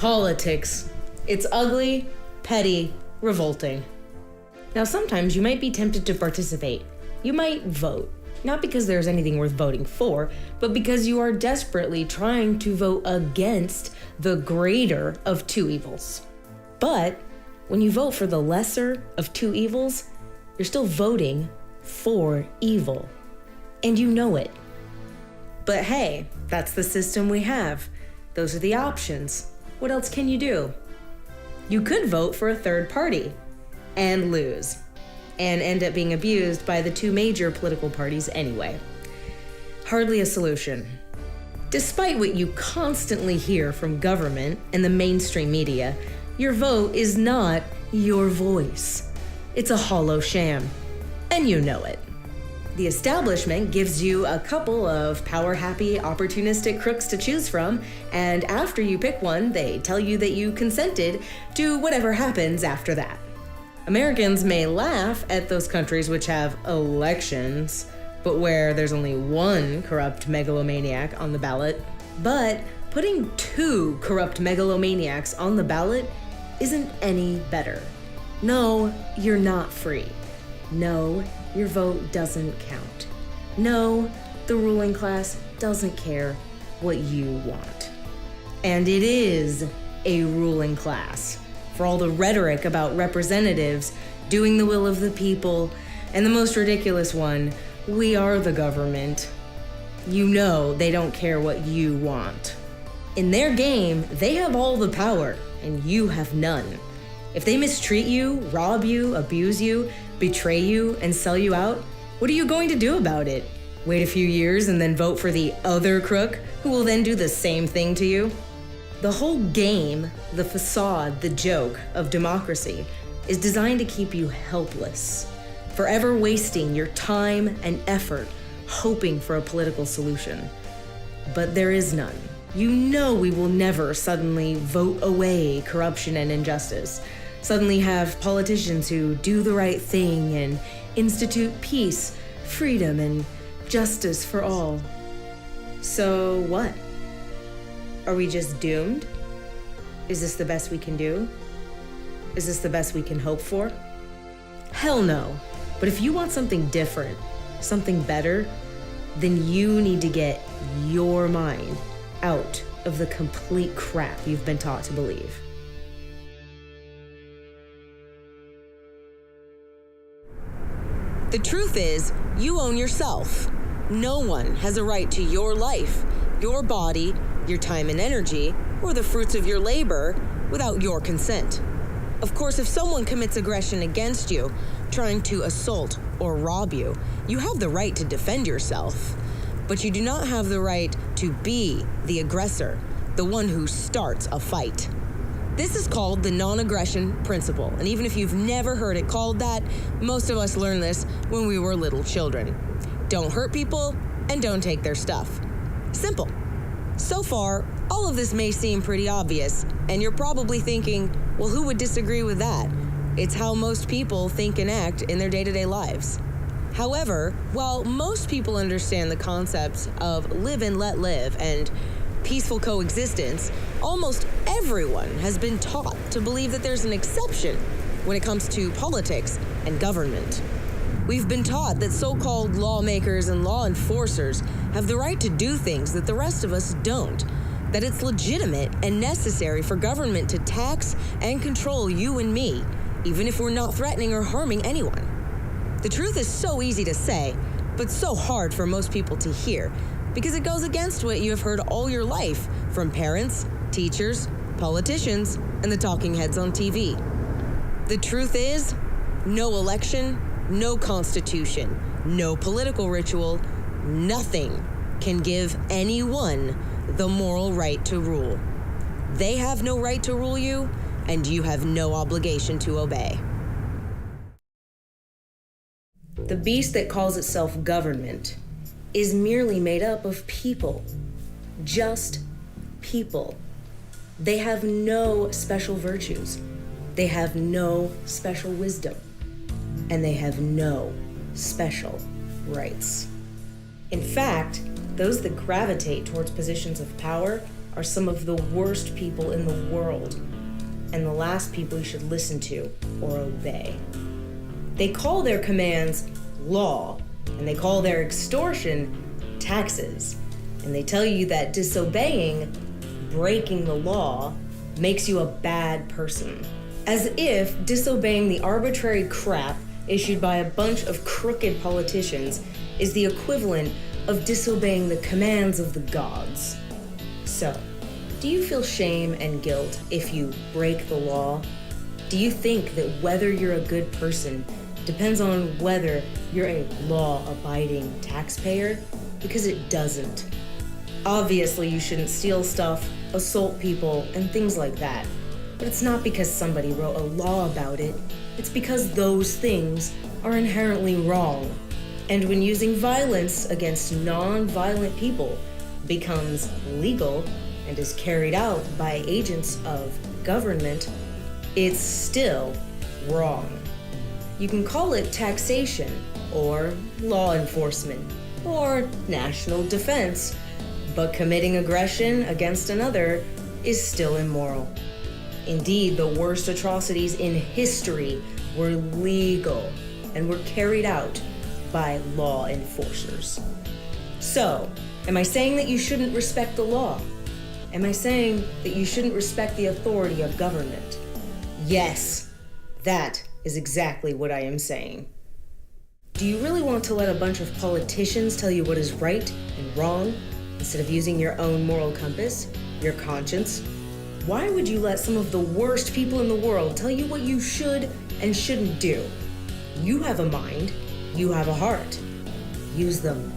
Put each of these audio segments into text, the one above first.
Politics. It's ugly, petty, revolting. Now, sometimes you might be tempted to participate. You might vote. Not because there's anything worth voting for, but because you are desperately trying to vote against the greater of two evils. But when you vote for the lesser of two evils, you're still voting for evil. And you know it. But hey, that's the system we have. Those are the options. What else can you do? You could vote for a third party and lose, and end up being abused by the two major political parties anyway. Hardly a solution. Despite what you constantly hear from government and the mainstream media, your vote is not your voice. It's a hollow sham, and you know it. The establishment gives you a couple of power-happy, opportunistic crooks to choose from, and after you pick one, they tell you that you consented to whatever happens after that. Americans may laugh at those countries which have elections, but where there's only one corrupt megalomaniac on the ballot. But putting two corrupt megalomaniacs on the ballot isn't any better. No, you're not free. No, your vote doesn't count. No, the ruling class doesn't care what you want. And it is a ruling class. For all the rhetoric about representatives doing the will of the people, and the most ridiculous one, we are the government. You know they don't care what you want. In their game, they have all the power, and you have none. If they mistreat you, rob you, abuse you, betray you, and sell you out, what are you going to do about it? Wait a few years and then vote for the other crook who will then do the same thing to you? The whole game, the facade, the joke of democracy is designed to keep you helpless, forever wasting your time and effort hoping for a political solution. But there is none. You know we will never suddenly vote away corruption and injustice, suddenly have politicians who do the right thing and institute peace, freedom, and justice for all. So what? Are we just doomed? Is this the best we can do? Is this the best we can hope for? Hell no. But if you want something different, something better, then you need to get your mind out of the complete crap you've been taught to believe. The truth is, you own yourself. No one has a right to your life, your body, your time and energy, or the fruits of your labor without your consent. Of course, if someone commits aggression against you, trying to assault or rob you, you have the right to defend yourself. But you do not have the right to be the aggressor, the one who starts a fight. This is called the non-aggression principle, and even if you've never heard it called that, most of us learned this when we were little children. Don't hurt people, and don't take their stuff. Simple. So far, all of this may seem pretty obvious, and you're probably thinking, well, who would disagree with that? It's how most people think and act in their day-to-day lives. However, while most people understand the concepts of live and let live and peaceful coexistence, almost everyone has been taught to believe that there's an exception when it comes to politics and government. We've been taught that so-called lawmakers and law enforcers have the right to do things that the rest of us don't, that it's legitimate and necessary for government to tax and control you and me, even if we're not threatening or harming anyone. The truth is so easy to say, but so hard for most people to hear, because it goes against what you have heard all your life from parents, teachers, politicians, and the talking heads on TV. The truth is, no election, no constitution, no political ritual, nothing can give anyone the moral right to rule. They have no right to rule you, and you have no obligation to obey. The beast that calls itself government is merely made up of people. Just people. They have no special virtues. They have no special wisdom. And they have no special rights. In fact, those that gravitate towards positions of power are some of the worst people in the world, and the last people you should listen to or obey. They call their commands law, and they call their extortion taxes, and they tell you that disobeying, breaking the law, makes you a bad person. As if disobeying the arbitrary crap issued by a bunch of crooked politicians is the equivalent of disobeying the commands of the gods. So, do you feel shame and guilt if you break the law? Do you think that whether you're a good person depends on whether you're a law-abiding taxpayer? Because it doesn't. Obviously, you shouldn't steal stuff, assault people, and things like that. But it's not because somebody wrote a law about it. It's because those things are inherently wrong. And when using violence against non-violent people becomes legal and is carried out by agents of government, it's still wrong. You can call it taxation, or law enforcement, or national defense, but committing aggression against another is still immoral. Indeed, the worst atrocities in history were legal and were carried out by law enforcers. So, am I saying that you shouldn't respect the law? Am I saying that you shouldn't respect the authority of government? Yes, that is exactly what I am saying. Do you really want to let a bunch of politicians tell you what is right and wrong instead of using your own moral compass, your conscience? Why would you let some of the worst people in the world tell you what you should and shouldn't do? You have a mind, you have a heart. Use them.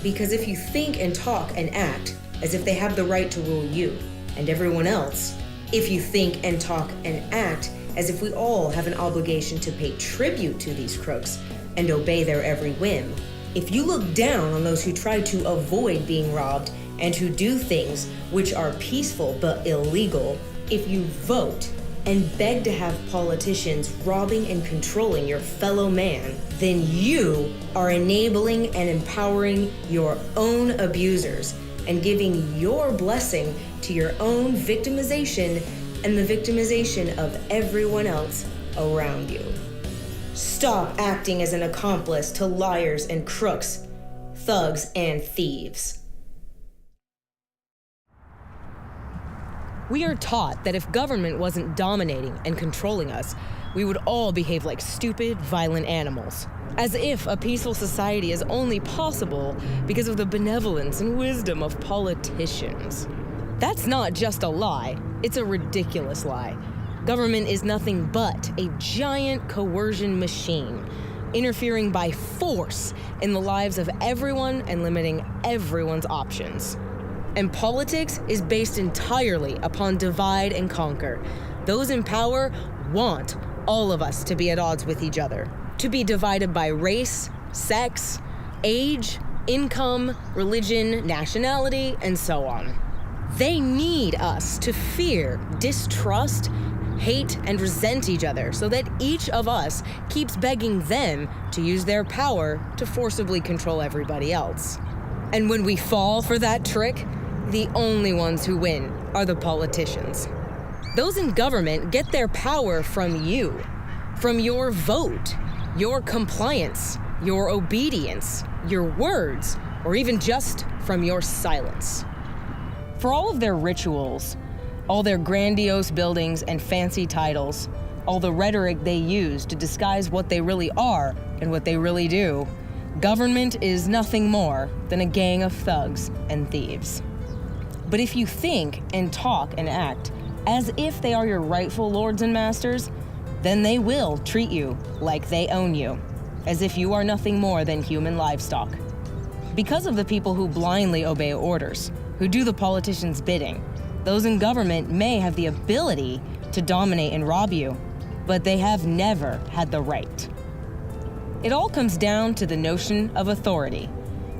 Because if you think and talk and act as if they have the right to rule you and everyone else, if you think and talk and act as if we all have an obligation to pay tribute to these crooks and obey their every whim, if you look down on those who try to avoid being robbed and who do things which are peaceful but illegal, if you vote and beg to have politicians robbing and controlling your fellow man, then you are enabling and empowering your own abusers and giving your blessing to your own victimization and the victimization of everyone else around you. Stop acting as an accomplice to liars and crooks, thugs and thieves. We are taught that if government wasn't dominating and controlling us, we would all behave like stupid, violent animals. As if a peaceful society is only possible because of the benevolence and wisdom of politicians. That's not just a lie, it's a ridiculous lie. Government is nothing but a giant coercion machine, interfering by force in the lives of everyone and limiting everyone's options. And politics is based entirely upon divide and conquer. Those in power want all of us to be at odds with each other, to be divided by race, sex, age, income, religion, nationality, and so on. They need us to fear, distrust, hate, and resent each other so that each of us keeps begging them to use their power to forcibly control everybody else. And when we fall for that trick, the only ones who win are the politicians. Those in government get their power from you, from your vote, your compliance, your obedience, your words, or even just from your silence. For all of their rituals, all their grandiose buildings and fancy titles, all the rhetoric they use to disguise what they really are and what they really do, government is nothing more than a gang of thugs and thieves. But if you think and talk and act as if they are your rightful lords and masters, then they will treat you like they own you, as if you are nothing more than human livestock. Because of the people who blindly obey orders, who do the politicians' bidding, those in government may have the ability to dominate and rob you, but they have never had the right. It all comes down to the notion of authority,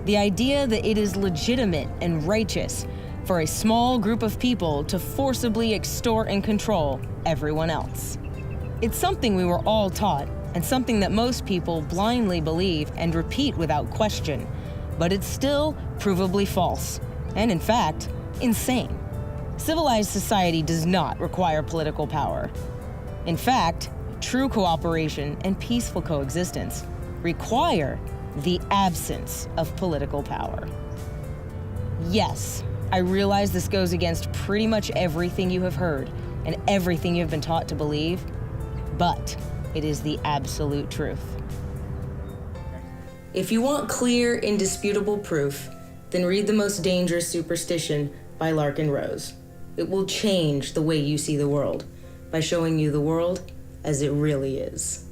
the idea that it is legitimate and righteous for a small group of people to forcibly extort and control everyone else. It's something we were all taught, and something that most people blindly believe and repeat without question, but it's still provably false, and in fact, insane. Civilized society does not require political power. In fact, true cooperation and peaceful coexistence require the absence of political power. Yes, I realize this goes against pretty much everything you have heard and everything you've been taught to believe, but it is the absolute truth. If you want clear, indisputable proof, then read The Most Dangerous Superstition by Larkin Rose. It will change the way you see the world by showing you the world as it really is.